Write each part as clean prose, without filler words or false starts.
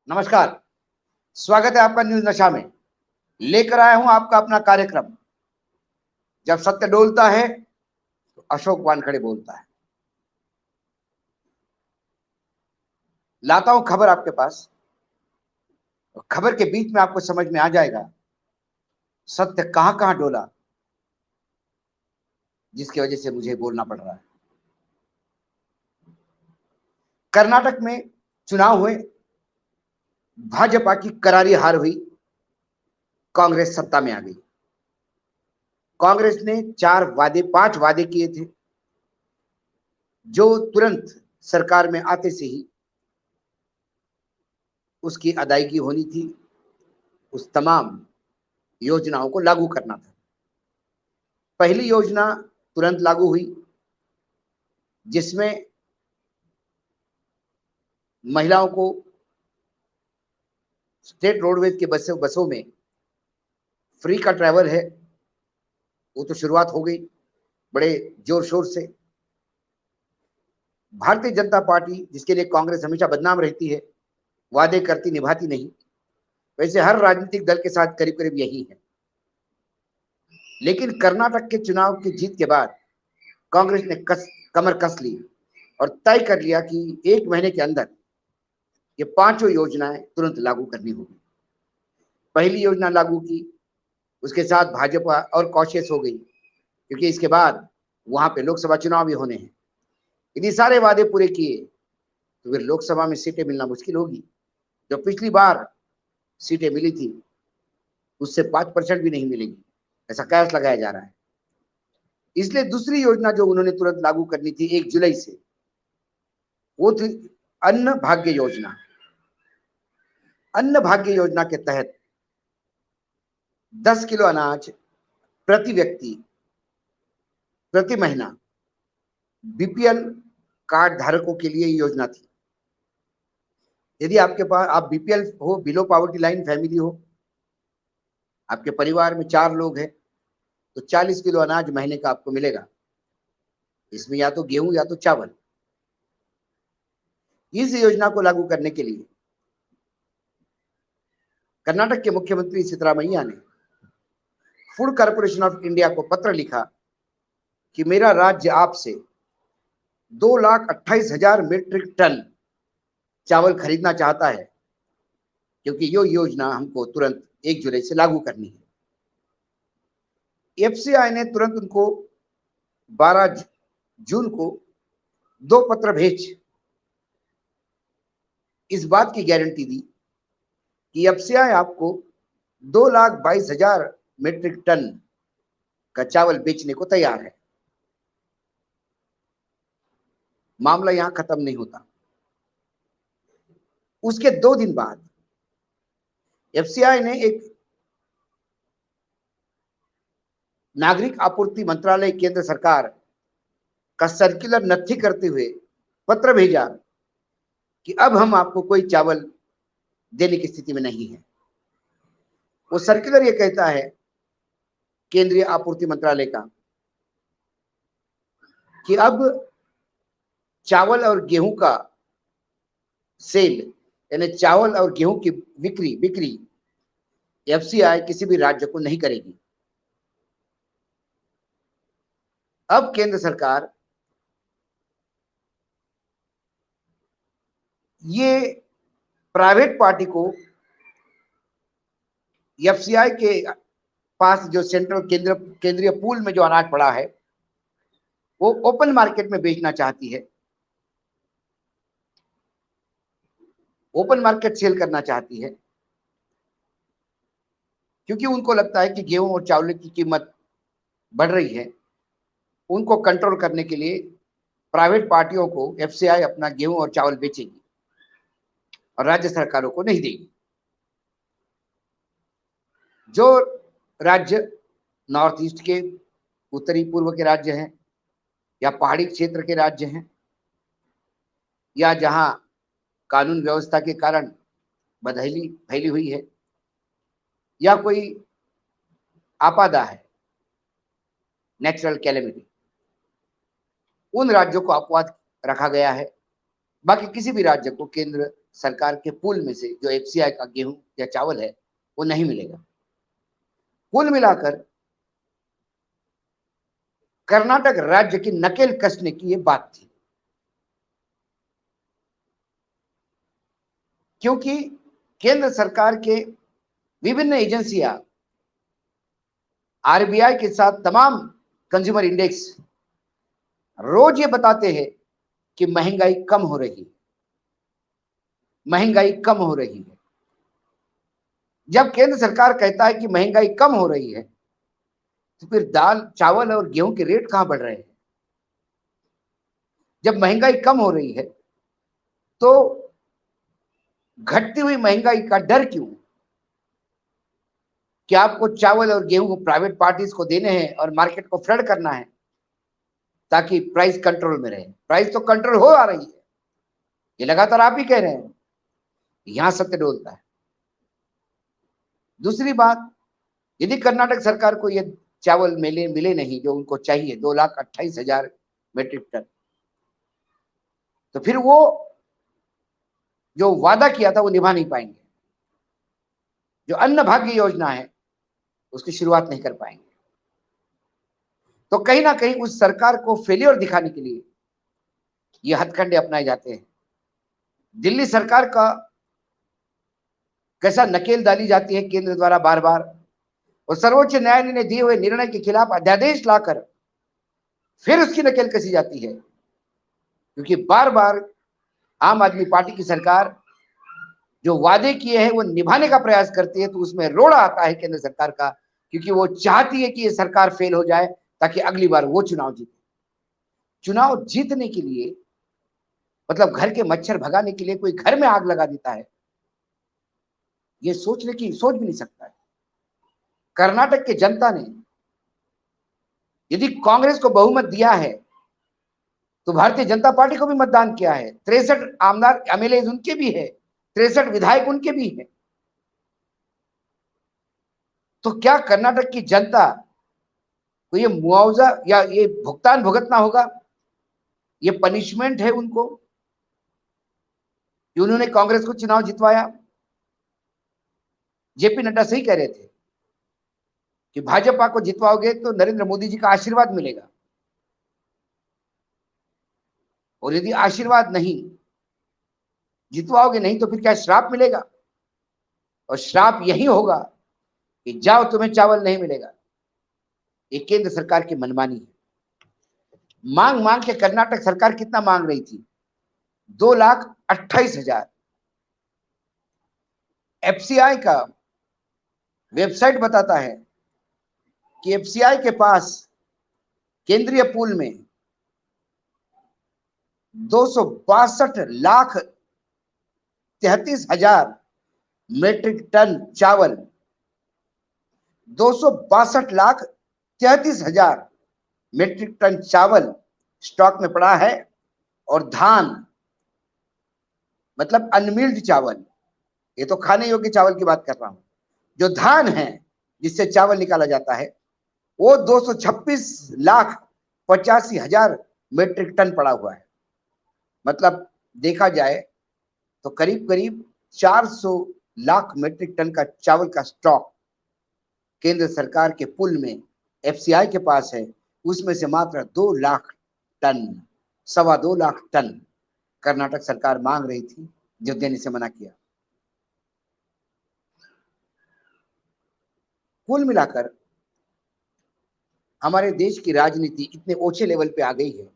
नमस्कार। स्वागत है आपका न्यूज नशा में। लेकर आया हूं आपका अपना कार्यक्रम। जब सत्य डोलता है तो अशोक वानखड़े बोलता है। लाता हूं खबर आपके पास, और खबर के बीच में आपको समझ में आ जाएगा सत्य कहां कहां डोला, जिसकी वजह से मुझे बोलना पड़ रहा है। कर्नाटक में चुनाव हुए, भाजपा की करारी हार हुई, कांग्रेस सत्ता में आ गई। कांग्रेस ने 5 वादे किए थे, जो तुरंत सरकार में आते से ही उसकी अदायगी होनी थी। उस तमाम योजनाओं को लागू करना था। पहली योजना तुरंत लागू हुई, जिसमें महिलाओं को स्टेट रोडवेज के बसों में फ्री का ट्रैवल है। वो तो शुरुआत हो गई बड़े जोर शोर से। भारतीय जनता पार्टी, जिसके लिए कांग्रेस हमेशा बदनाम रहती है, वादे करती निभाती नहीं, वैसे हर राजनीतिक दल के साथ करीब करीब यही है। लेकिन कर्नाटक के चुनाव की जीत के बाद कांग्रेस ने कमर कस ली और तय कर लिया कि 1 महीने के अंदर ये 5 योजनाएं तुरंत लागू करनी होगी। पहली योजना लागू की, उसके साथ भाजपा और कॉशियस हो गई, क्योंकि इसके बाद वहां पे लोकसभा चुनाव भी होने हैं। यदि सारे वादे पूरे किए तो फिर लोकसभा में सीटें मिलना मुश्किल होगी। जो पिछली बार सीटें मिली थी उससे 5% भी नहीं मिलेगी, ऐसा कयास लगाया जा रहा है। इसलिए दूसरी योजना जो उन्होंने तुरंत लागू करनी थी 1 जुलाई से, वो थी अन्न भाग्य योजना। अन्न भाग्य योजना के तहत 10 किलो अनाज प्रति व्यक्ति प्रति महीना बीपीएल कार्ड धारकों के लिए योजना थी। यदि आपके पास आप बीपीएल हो, बिलो पॉवर्टी लाइन फैमिली हो, आपके परिवार में 4 लोग हैं, तो 40 किलो अनाज महीने का आपको मिलेगा। इसमें या तो गेहूं या तो चावल। इस योजना को लागू करने के लिए कर्नाटक के मुख्यमंत्री सिद्धरामैया ने फूड कॉर्पोरेशन ऑफ इंडिया को पत्र लिखा कि मेरा राज्य आपसे 2,28,000 मीट्रिक टन चावल खरीदना चाहता है, क्योंकि ये योजना हमको तुरंत 1 जुलाई से लागू करनी है। एफसीआई ने तुरंत उनको 12 जून को 2 पत्र भेज इस बात की गारंटी दी कि एफसीआई आपको 2,22,000 मीट्रिक टन का चावल बेचने को तैयार है। मामला यहां खत्म नहीं होता। उसके 2 दिन बाद एफसीआई ने एक नागरिक आपूर्ति मंत्रालय केंद्र सरकार का सर्कुलर नत्थी करते हुए पत्र भेजा कि अब हम आपको कोई चावल देने की स्थिति में नहीं है। वो सर्कुलर ये कहता है, केंद्रीय आपूर्ति मंत्रालय का, कि अब चावल और गेहूं का सेल, यानी चावल और गेहूं की बिक्री एफसीआई किसी भी राज्य को नहीं करेगी। अब केंद्र सरकार ये प्राइवेट पार्टी को एफसीआई के पास जो सेंट्रल केंद्रीय पूल में जो अनाज पड़ा है, वो ओपन मार्केट में बेचना चाहती है, ओपन मार्केट सेल करना चाहती है, क्योंकि उनको लगता है कि गेहूं और चावल की कीमत बढ़ रही है। उनको कंट्रोल करने के लिए प्राइवेट पार्टियों को एफसीआई अपना गेहूं और चावल बेचेगी और राज्य सरकारों को नहीं देगी। जो राज्य नॉर्थ ईस्ट के, उत्तरी पूर्व के राज्य हैं, या पहाड़ी क्षेत्र के राज्य हैं, या जहां कानून व्यवस्था के कारण बदहली फैली हुई है, या कोई आपदा है, नेचुरल कैलेमिटी, उन राज्यों को अपवाद रखा गया है। बाकी किसी भी राज्य को केंद्र सरकार के पूल में से जो एफसीआई का गेहूं या चावल है वो नहीं मिलेगा। कुल मिलाकर कर्नाटक राज्य की नकेल कसने की ये बात थी, क्योंकि केंद्र सरकार के विभिन्न एजेंसियां आरबीआई के साथ तमाम कंज्यूमर इंडेक्स रोज ये बताते हैं कि महंगाई कम हो रही है, महंगाई कम हो रही है। जब केंद्र सरकार कहता है कि महंगाई कम हो रही है, तो फिर दाल चावल और गेहूं के रेट कहां बढ़ रहे हैं? जब महंगाई कम हो रही है तो घटती हुई महंगाई का डर क्यों? क्या आपको चावल और गेहूं को प्राइवेट पार्टीज को देने हैं और मार्केट को फ्लड करना है ताकि प्राइस कंट्रोल में रहे? प्राइस तो कंट्रोल हो आ रही है, ये लगातार आप ही कह रहे हैं। यहां सत्य डोलता है। दूसरी बात, यदि कर्नाटक सरकार को ये चावल मिले नहीं जो उनको चाहिए, 2,28,000 मेट्रिक टन, तो फिर वो जो वादा किया था वो निभा नहीं पाएंगे। जो अन्न भाग्य योजना है उसकी शुरुआत नहीं कर पाएंगे। तो कहीं ना कहीं उस सरकार को फेलियर दिखाने के लिए ये हथकंडे अपनाए जाते हैं। दिल्ली सरकार का कैसा नकेल डाली जाती है केंद्र द्वारा बार बार, और सर्वोच्च न्यायालय ने दिए हुए निर्णय के खिलाफ अध्यादेश लाकर फिर उसकी नकेल कसी जाती है, क्योंकि बार बार आम आदमी पार्टी की सरकार जो वादे किए हैं वो निभाने का प्रयास करती है, तो उसमें रोड़ा आता है केंद्र सरकार का, क्योंकि वो चाहती है कि ये सरकार फेल हो जाए ताकि अगली बार वो चुनाव जीते। चुनाव जीतने के लिए मतलब घर के मच्छर भगाने के लिए कोई घर में आग लगा देता है, ये सोच भी नहीं सकता है। कर्नाटक के जनता ने यदि कांग्रेस को बहुमत दिया है तो भारतीय जनता पार्टी को भी मतदान किया है। 63 आमदार एमएलए उनके भी है, 63 विधायक उनके भी है। तो क्या कर्नाटक की जनता को ये मुआवजा या ये भुगतान भुगतना होगा? ये पनिशमेंट है उनको कि उन्होंने कांग्रेस को चुनाव जितवाया। जेपी नड्डा सही कह रहे थे कि भाजपा को जितवाओगे तो नरेंद्र मोदी जी का आशीर्वाद मिलेगा, और यदि आशीर्वाद नहीं जितवाओगे नहीं तो फिर क्या श्राप मिलेगा? और श्राप यही होगा कि जाओ तुम्हें चावल नहीं मिलेगा। ये केंद्र सरकार की मनमानी है। मांग मांग के कर्नाटक सरकार कितना मांग रही थी? 2,28,000। एफसीआई का वेबसाइट बताता है कि एफसीआई के पास केंद्रीय पूल में 262,33,000 मेट्रिक टन चावल, 262,33,000 मेट्रिक टन चावल स्टॉक में पड़ा है। और धान मतलब अनमिल्ड चावल, ये तो खाने योग्य चावल की बात कर रहा हूं, जो धान है जिससे चावल निकाला जाता है वो 226,85,000 मेट्रिक टन पड़ा हुआ है। मतलब देखा जाए तो करीब करीब 400 लाख मेट्रिक टन का चावल का स्टॉक केंद्र सरकार के पुल में एफसीआई के पास है। उसमें से मात्र 2 लाख टन, 2.25 लाख टन कर्नाटक सरकार मांग रही थी, जो देने से मना किया। कुल मिलाकर हमारे देश की राजनीति इतने ऊंचे लेवल पे आ गई है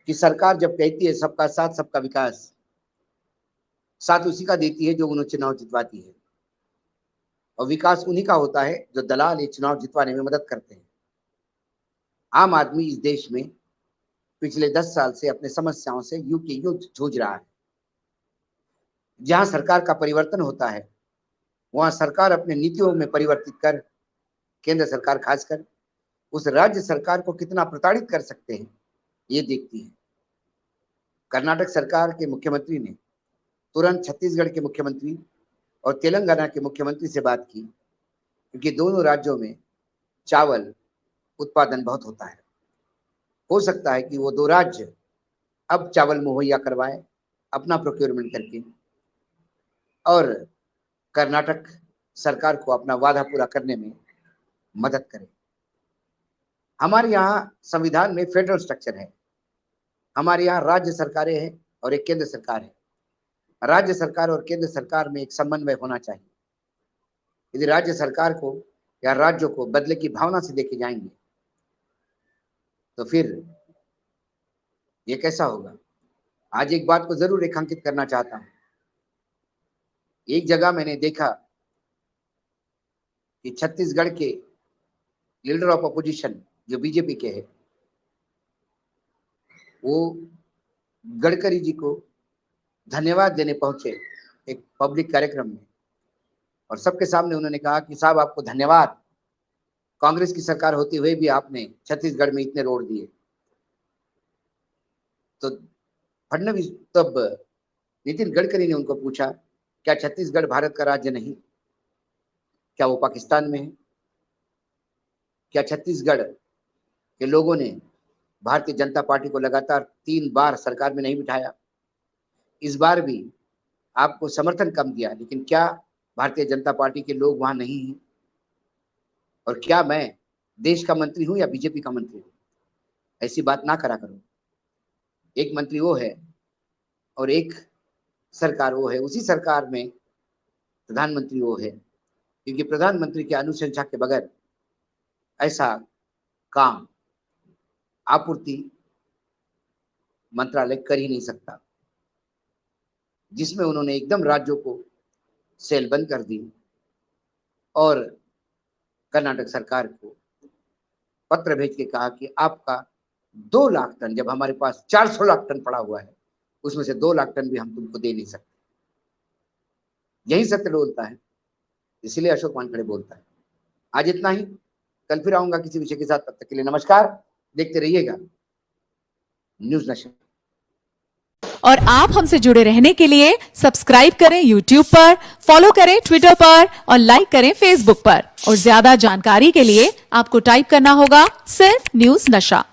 कि सरकार जब कहती है सबका साथ सबका विकास, साथ उसी का देती है जो उन्हें चुनाव जितवाती है, और विकास उन्हीं का होता है जो दलाल ये चुनाव जितवाने में मदद करते हैं। आम आदमी इस देश में पिछले 10 साल से अपने समस्याओं से युद्ध जूझ रहा है। जहां सरकार का परिवर्तन होता है वहां सरकार अपने नीतियों में परिवर्तित कर, केंद्र सरकार खासकर उस राज्य सरकार को कितना प्रताड़ित कर सकते हैं ये देखती है। कर्नाटक सरकार के मुख्यमंत्री ने तुरंत छत्तीसगढ़ के मुख्यमंत्री और तेलंगाना के मुख्यमंत्री से बात की, क्योंकि दोनों राज्यों में चावल उत्पादन बहुत होता है। हो सकता है कि वो दो राज्य अब चावल मुहैया करवाएं अपना प्रोक्योरमेंट करके और कर्नाटक सरकार को अपना वादा पूरा करने में मदद करें। हमारे यहाँ संविधान में फेडरल स्ट्रक्चर है। हमारे यहाँ राज्य सरकारें हैं और एक केंद्र सरकार है। राज्य सरकार और केंद्र सरकार में एक समन्वय होना चाहिए। यदि राज्य सरकार को या राज्यों को बदले की भावना से देखे जाएंगे तो फिर ये कैसा होगा। आज एक बात को जरूर रेखांकित करना चाहता हूं। एक जगह मैंने देखा कि छत्तीसगढ़ के लीडर ऑफ अपोजिशन जो बीजेपी के हैं, वो गडकरी जी को धन्यवाद देने पहुंचे एक पब्लिक कार्यक्रम में, और सबके सामने उन्होंने कहा कि साहब आपको धन्यवाद, कांग्रेस की सरकार होते हुए भी आपने छत्तीसगढ़ में इतने रोड दिए। तो फडणवीस तब नितिन गडकरी ने उनको पूछा, क्या छत्तीसगढ़ भारत का राज्य नहीं? क्या वो पाकिस्तान में है? क्या छत्तीसगढ़ के लोगों ने भारतीय जनता पार्टी को लगातार 3 बार सरकार में नहीं बिठाया? इस बार भी आपको समर्थन कम दिया, लेकिन क्या भारतीय जनता पार्टी के लोग वहां नहीं हैं? और क्या मैं देश का मंत्री हूं या बीजेपी का मंत्री हूं? ऐसी बात ना करा करो। एक मंत्री वो है और एक सरकार वो है। उसी सरकार में प्रधानमंत्री वो है, क्योंकि प्रधानमंत्री की अनुशंसा के बगैर ऐसा काम आपूर्ति मंत्रालय कर ही नहीं सकता, जिसमें उन्होंने एकदम राज्यों को सेल बंद कर दी और कर्नाटक सरकार को पत्र भेज के कहा कि आपका 2 लाख टन, जब हमारे पास 400 लाख टन पड़ा हुआ है, उसमें से 2 लाख टन भी हम तुमको दे नहीं सकते। यही सत्य बोलता है, इसलिए अशोक वानखेड़े बोलता है। आज इतना ही, कल फिर आऊंगा किसी विषय के साथ। तब तक के लिए नमस्कार, देखते रहिएगा न्यूज़ नशा। और आप हमसे जुड़े रहने के लिए सब्सक्राइब करें YouTube पर, फॉलो करें Twitter पर और लाइक करें Facebook पर। और ज्यादा जानकारी के लिए आपको टाइप करना होगा सिर्फ न्यूज़ नशा।